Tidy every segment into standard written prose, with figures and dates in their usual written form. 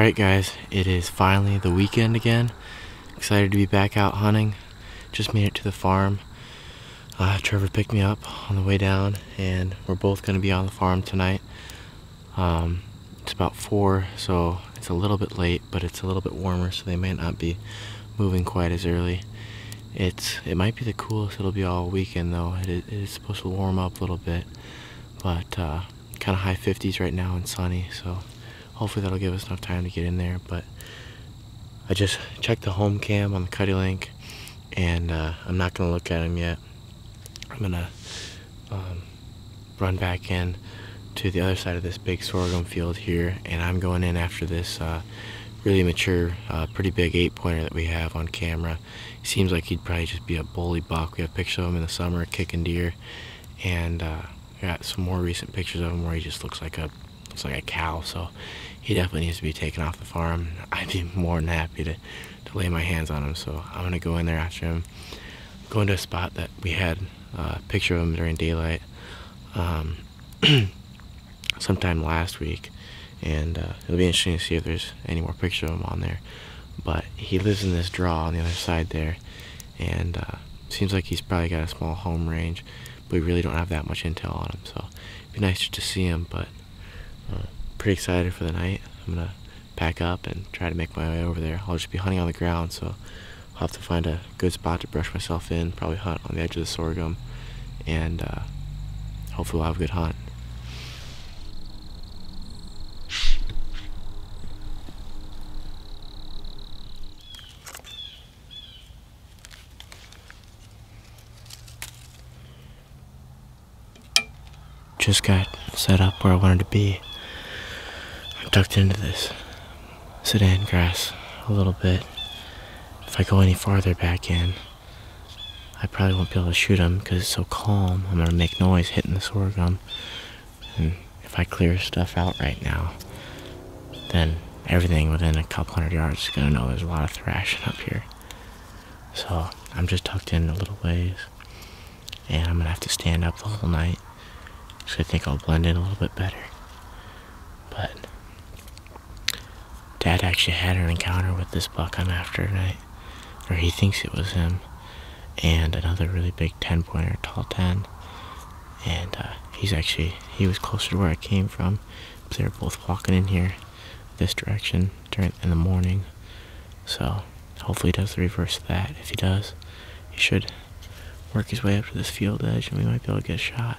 Alright guys, it is finally the weekend again. Excited to be back out hunting. Just made it to the farm. Trevor picked me up on the way down and we're both going to be on the farm tonight. It's about 4, so it's a little bit late, but it's a little bit warmer, so they might not be moving quite as early. It might be the coolest it'll be all weekend though. It is supposed to warm up a little bit, but kind of high 50s right now and sunny, so hopefully that'll give us enough time to get in there. But I just checked the home cam on the Cuddy Link, and I'm not going to look at him yet. I'm going to run back in to the other side of this big sorghum field here, and I'm going in after this really mature, pretty big 8-pointer that we have on camera. He seems like he'd probably just be a bully buck. We have pictures of him in the summer kicking deer, and got some more recent pictures of him where he just looks like a cow, so he definitely needs to be taken off the farm. I'd be more than happy to lay my hands on him, so I'm gonna go in there after him. Going to a spot that we had a picture of him during daylight sometime last week, and it'll be interesting to see if there's any more pictures of him on there. But he lives in this draw on the other side there, and seems like he's probably got a small home range, but we really don't have that much intel on him, so it'd be nice just to see him. But pretty excited for the night. I'm gonna pack up and try to make my way over there. I'll just be hunting on the ground, so I'll have to find a good spot to brush myself in, probably hunt on the edge of the sorghum, and hopefully we'll have a good hunt. Just got set up where I wanted to be. I'm tucked into this sedan grass a little bit. If I go any farther back in, I probably won't be able to shoot him because it's so calm. I'm going to make noise hitting the sorghum. And if I clear stuff out right now, then everything within a couple hundred yards is going to know there's a lot of thrashing up here. So I'm just tucked in a little ways, and I'm going to have to stand up the whole night. So I think I'll blend in a little bit better. But Dad actually had an encounter with this buck I'm after tonight, or he thinks it was him, and another really big 10-pointer, tall 10. And he was closer to where I came from. But they were both walking in here this direction in the morning. So hopefully he does the reverse of that. If he does, he should work his way up to this field edge, and we might be able to get a shot.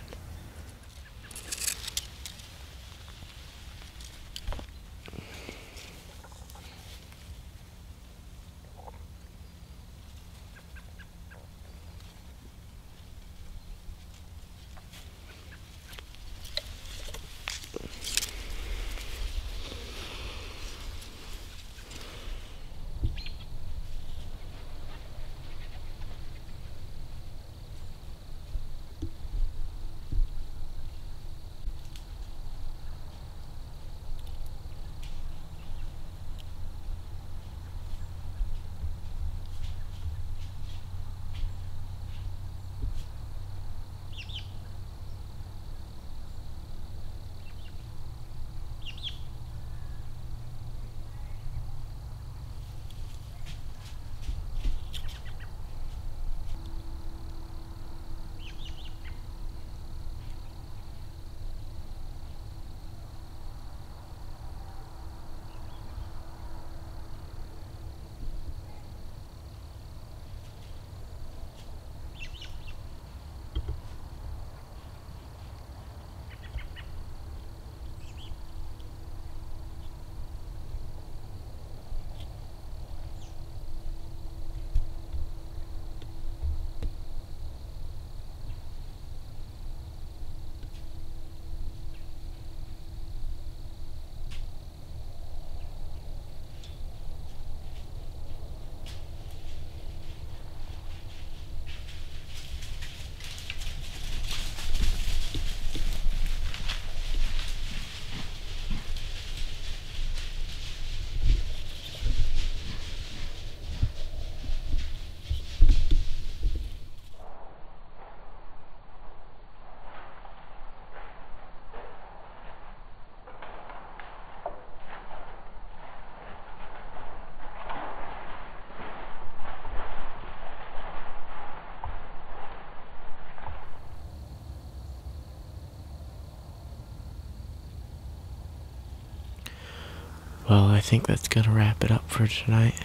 Well, I think that's gonna wrap it up for tonight.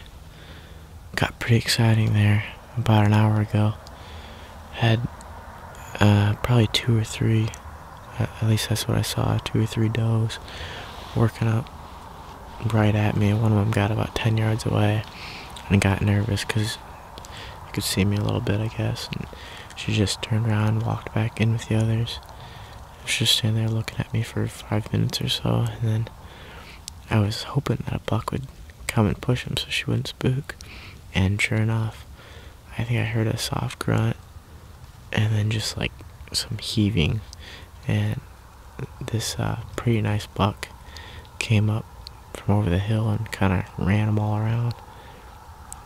Got pretty exciting there about an hour ago. Had probably 2 or 3, at least that's what I saw, 2 or 3 does working up right at me. One of them got about 10 yards away and got nervous because you could see me a little bit, I guess. And she just turned around and walked back in with the others. I was just standing there looking at me for 5 minutes or so, and then I was hoping that a buck would come and push him so she wouldn't spook. And sure enough, I think I heard a soft grunt and then just like some heaving, and this pretty nice buck came up from over the hill and kind of ran them all around.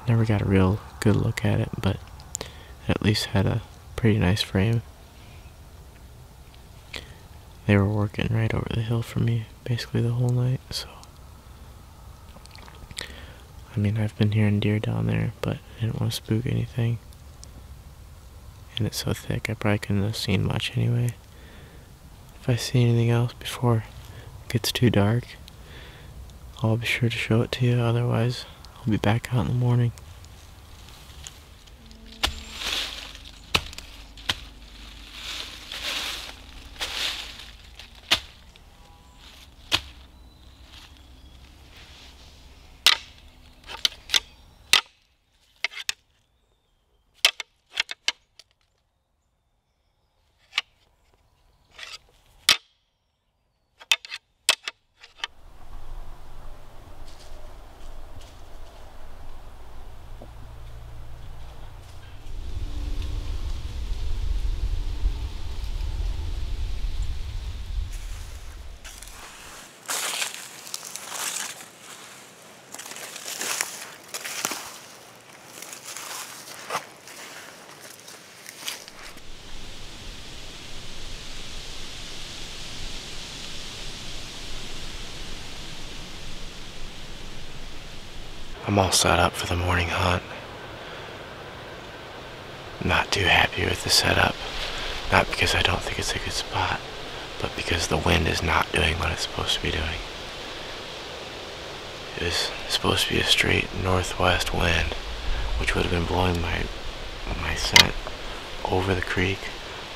Never got a real good look at it, but it at least had a pretty nice frame. They were working right over the hill from me basically the whole night, so I mean, I've been hearing deer down there, but I didn't want to spook anything. And it's so thick, I probably couldn't have seen much anyway. If I see anything else before it gets too dark, I'll be sure to show it to you. Otherwise, I'll be back out in the morning. I'm all set up for the morning hunt. Not too happy with the setup. Not because I don't think it's a good spot, but because the wind is not doing what it's supposed to be doing. It was supposed to be a straight northwest wind, which would have been blowing my scent over the creek,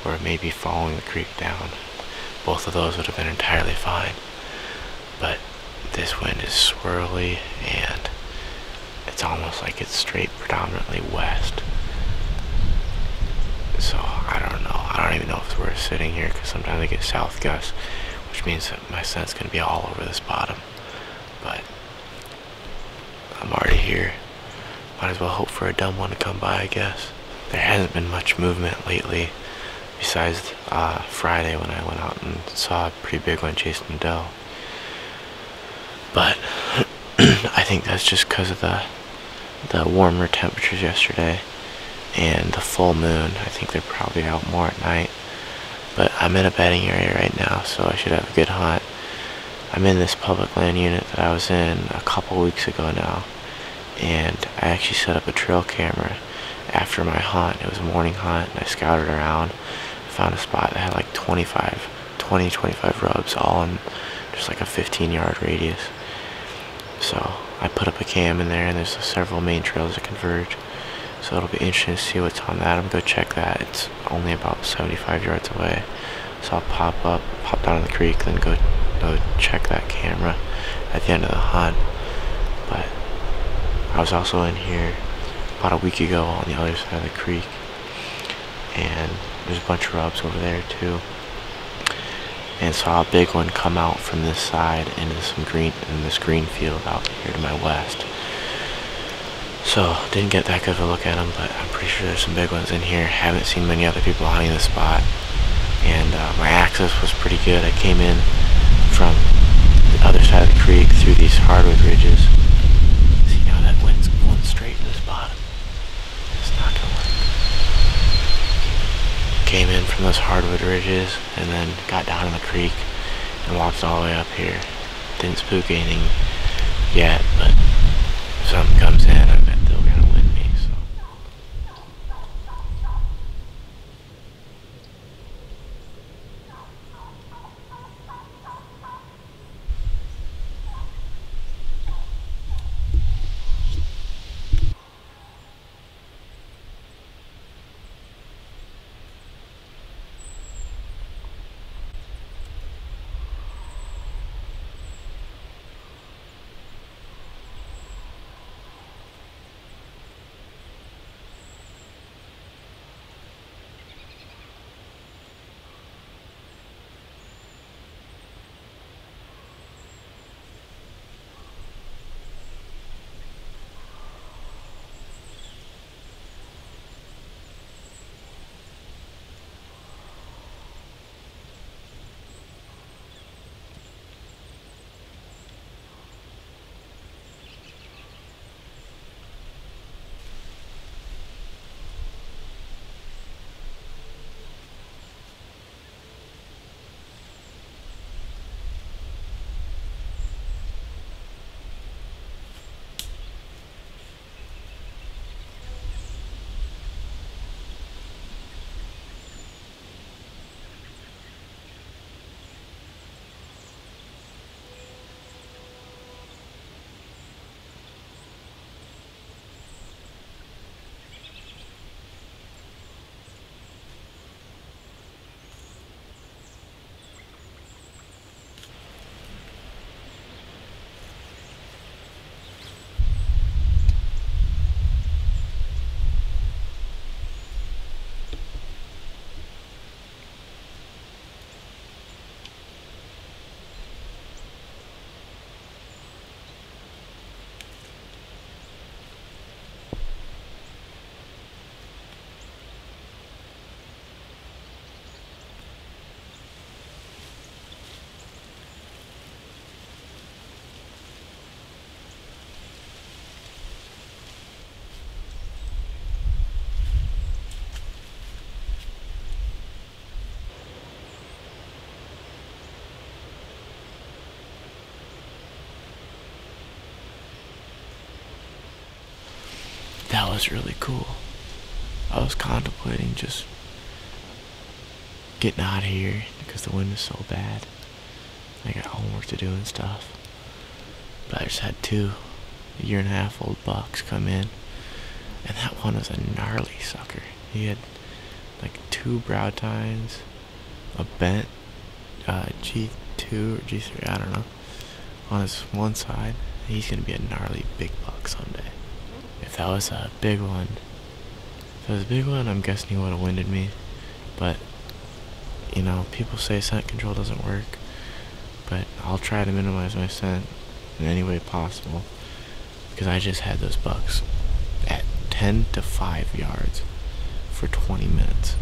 or maybe following the creek down. Both of those would have been entirely fine. But this wind is swirly, and it's almost like it's straight predominantly west. So I don't know. I don't even know if it's worth sitting here, because sometimes I get south gusts, which means that my scent's going to be all over this bottom. But I'm already here. Might as well hope for a dumb one to come by, I guess. There hasn't been much movement lately, besides Friday when I went out and saw a pretty big one chasing the doe. But I think that's just because of the warmer temperatures yesterday and the full moon. I think they're probably out more at night. But I'm in a bedding area right now, so I should have a good hunt. I'm in this public land unit that I was in a couple weeks ago now, and I actually set up a trail camera after my hunt. It was a morning hunt, and I scouted around, found a spot that had like 25 rubs, all in just like a 15-yard radius. So I put up a cam in there, and there's several main trails that converge. So it'll be interesting to see what's on that. I'm gonna go check that. It's only about 75 yards away. So I'll pop down to the creek, then go check that camera at the end of the hunt. But I was also in here about a week ago on the other side of the creek, and there's a bunch of rubs over there too. And saw a big one come out from this side into this green field out here to my west. So didn't get that good of a look at them, but I'm pretty sure there's some big ones in here. Haven't seen many other people hunting this spot, and my access was pretty good. I came in from the other side of the creek through these hardwood ridges. See now that wind's going straight to this bottom. It's not gonna work. Came in from those hardwood ridges and then got down in the creek and walked all the way up here. Didn't spook anything yet, but if something comes in, I bet they're gonna win me, so. that was really cool. I was contemplating just getting out of here because the wind is so bad. I got homework to do and stuff. But I just had 2 1.5-year-old bucks come in, and that one was a gnarly sucker. He had like 2 brow tines, a bent G2 or G3, I don't know, on his one side. He's gonna be a gnarly big buck someday. If that was a big one, I'm guessing he would have winded me. But you know, people say scent control doesn't work, but I'll try to minimize my scent in any way possible, because I just had those bucks at 10 to 5 yards for 20 minutes,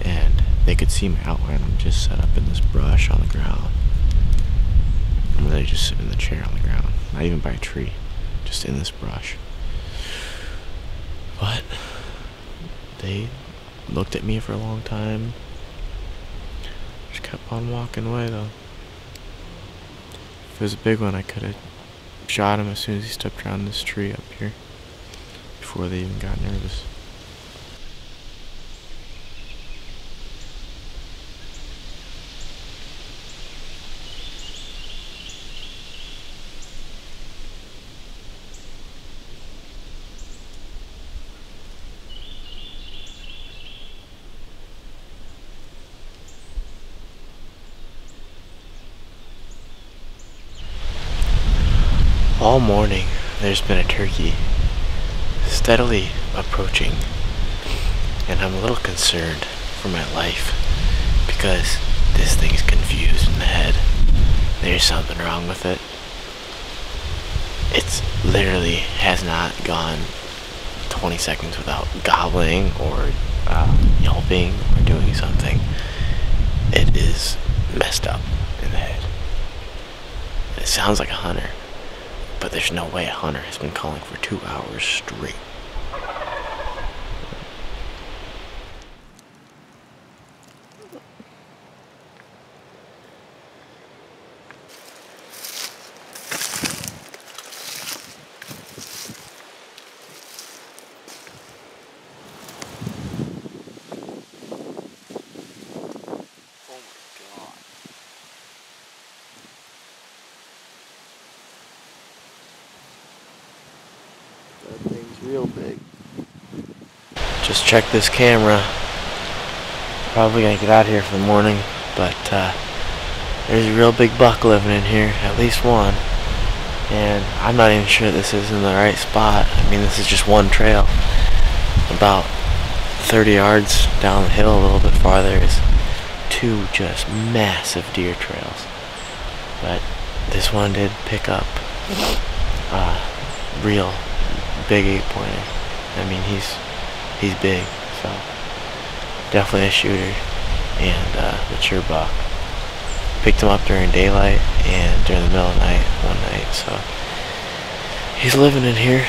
and they could see my outline. I'm just set up in this brush on the ground. I'm really just sitting in the chair on the ground, not even by a tree, just in this brush. But they looked at me for a long time, just kept on walking away though. If it was a big one, I could have shot him as soon as he stepped around this tree up here, before they even got nervous. All morning, there's been a turkey steadily approaching, and I'm a little concerned for my life because this thing's confused in the head. There's something wrong with it. It's literally has not gone 20 seconds without gobbling or yelping or doing something. It is messed up in the head. It sounds like a hunter, but there's no way a hunter has been calling for 2 hours straight. That thing's real big. Just check this camera. Probably gonna get out of here for the morning, but there's a real big buck living in here, at least one. And I'm not even sure this is in the right spot. I mean, this is just one trail. About 30 yards down the hill, a little bit farther, is 2 just massive deer trails. But this one did pick up real big 8-pointer. I mean, he's big, so definitely a shooter and mature buck. Picked him up during daylight and during the middle of the night one night, so he's living in here.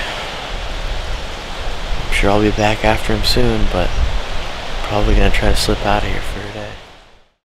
I'm sure I'll be back after him soon, but probably gonna try to slip out of here for a day.